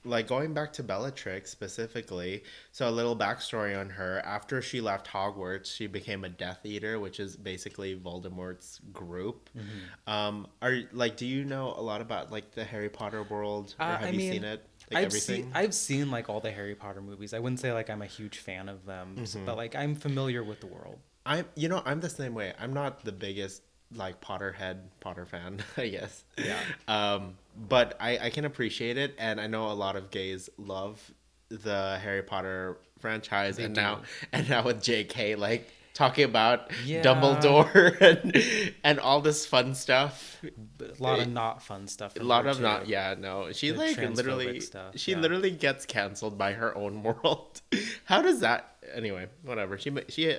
like going back to Bellatrix specifically, so a little backstory on her. After she left Hogwarts, she became a Death Eater, which is basically Voldemort's group. Do you know a lot about like the Harry Potter world, or have you seen it? Like everything? I've seen like all the Harry Potter movies. I wouldn't say like I'm a huge fan of them, but like I'm familiar with the world. I'm the same way. I'm not the biggest like Potter fan, I guess. Yeah. But I can appreciate it, and I know a lot of gays love the Harry Potter franchise, They and do. now with JK like talking about Yeah. Dumbledore and all this fun stuff. A lot of not fun stuff. A lot of not, yeah, no. She The like transphobic literally, stuff, she yeah. literally gets canceled by her own world. How does that? Anyway, whatever. She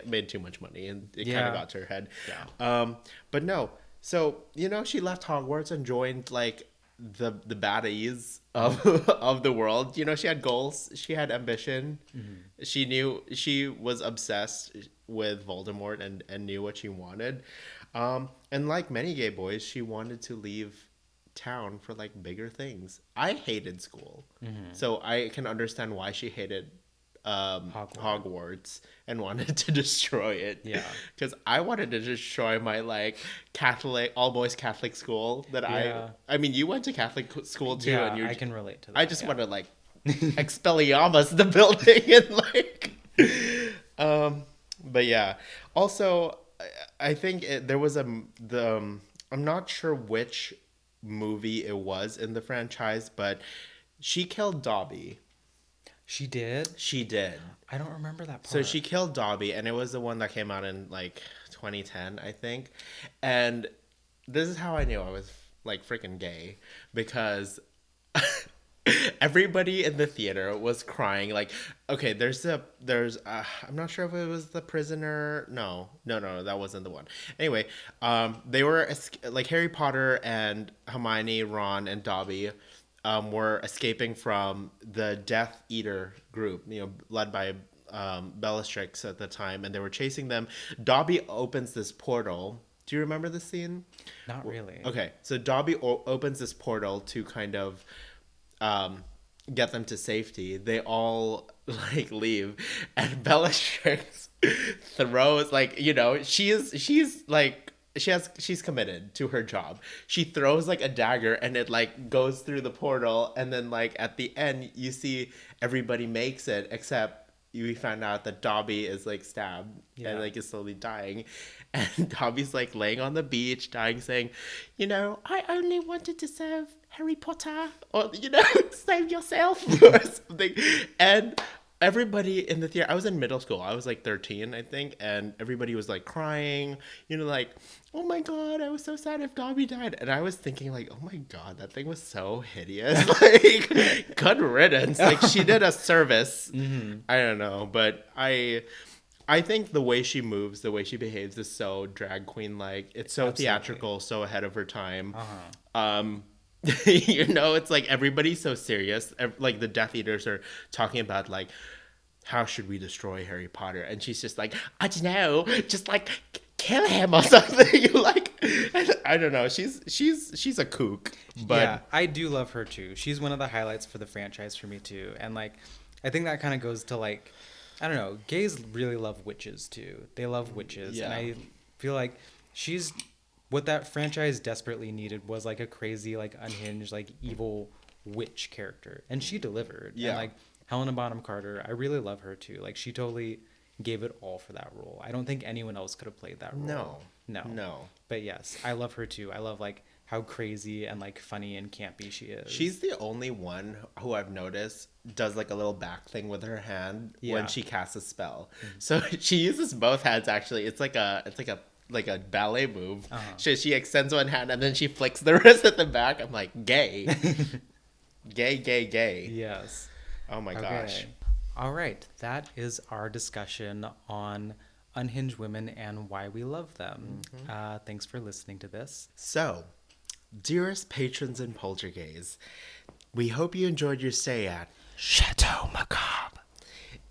made too much money, and it kind Yeah. of got to her head. Yeah. But no. So she left Hogwarts and joined like the baddies of the world. She had goals. She had ambition. She knew she was obsessed with Voldemort and knew what she wanted. And like many gay boys, she wanted to leave town for like bigger things. I hated school, so I can understand why she hated Hogwarts and wanted to destroy it. Yeah. Because I wanted to destroy my like Catholic all boys Catholic school that Yeah. I mean you went to Catholic school too, Yeah, and you I can relate to that. I just yeah. want to like expelliarmus the building and like but yeah. Also I think there was I'm not sure which movie it was in the franchise, but she killed Dobby. She did? She did. I don't remember that part. So she killed Dobby, and it was the one that came out in like 2010, I think. And this is how I knew I was like freaking gay, because everybody in the theater was crying. Like, okay, there's I'm not sure if it was the prisoner. No, that wasn't the one. Anyway, they were like Harry Potter and Hermione, Ron, and Dobby. Were escaping from the Death Eater group, led by Bellatrix at the time, and they were chasing them. Dobby opens this portal. Do you remember the scene? Not really. Okay, so Dobby opens this portal to kind of get them to safety. They all like leave, and Bellatrix throws like she's like. She's committed to her job. She throws like a dagger, and it like goes through the portal, and then like at the end you see everybody makes it except we found out that Dobby is like stabbed and like is slowly dying, and Dobby's like laying on the beach dying, saying, I only wanted to serve Harry Potter, or save yourself or something. And everybody in the theater, I was in middle school, I was like 13 I think, and everybody was like crying, like, oh my god, I was so sad if Dobby died. And I was thinking like, oh my god, that thing was so hideous. Like, good riddance. Like, she did a service. I don't know, but I think the way she moves, the way she behaves is so drag queen like. It's so theatrical, so ahead of her time. It's like everybody's so serious. Like the Death Eaters are talking about like, how should we destroy Harry Potter? And she's just like, I don't know, just like kill him or something. Like, I don't know. She's a kook. But yeah, I do love her too. She's one of the highlights for the franchise for me too. And like, I think that kind of goes to like I don't know. Gays really love witches too. They love witches, and Yeah. I feel like she's what that franchise desperately needed was like a crazy, like unhinged, like evil witch character, and she delivered. Yeah. And like Helena Bonham Carter, I really love her too. Like she totally gave it all for that role. I don't think anyone else could have played that role. No. But yes, I love her too. I love like how crazy and like funny and campy she is. She's the only one who I've noticed does like a little back thing with her hand when Yeah. she casts a spell. So she uses both hands actually. It's like a ballet move. She extends one hand and then she flicks the wrist at the back. I'm like, gay. Gay. Yes. Oh my gosh. Okay. All right. That is our discussion on unhinged women and why we love them. Thanks for listening to this. So, dearest patrons and poltergeists, we hope you enjoyed your stay at Chateau Macabre.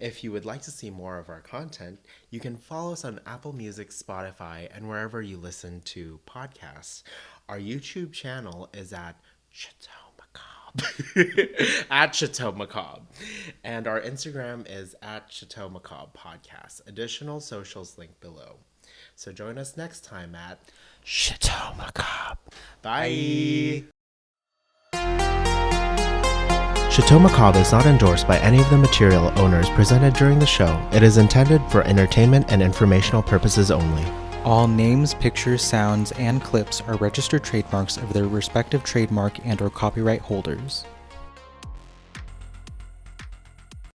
If you would like to see more of our content, you can follow us on Apple Music, Spotify, and wherever you listen to podcasts. Our YouTube channel is at Chateau Macabre. At Chateau Macabre. And our Instagram is at Chateau Macabre Podcast. Additional socials linked below. So join us next time at Chateau Macabre. Bye. Chateau Macabre is not endorsed by any of the material owners presented during the show. It is intended for entertainment and informational purposes only. All names, pictures, sounds, and clips are registered trademarks of their respective trademark and/or copyright holders.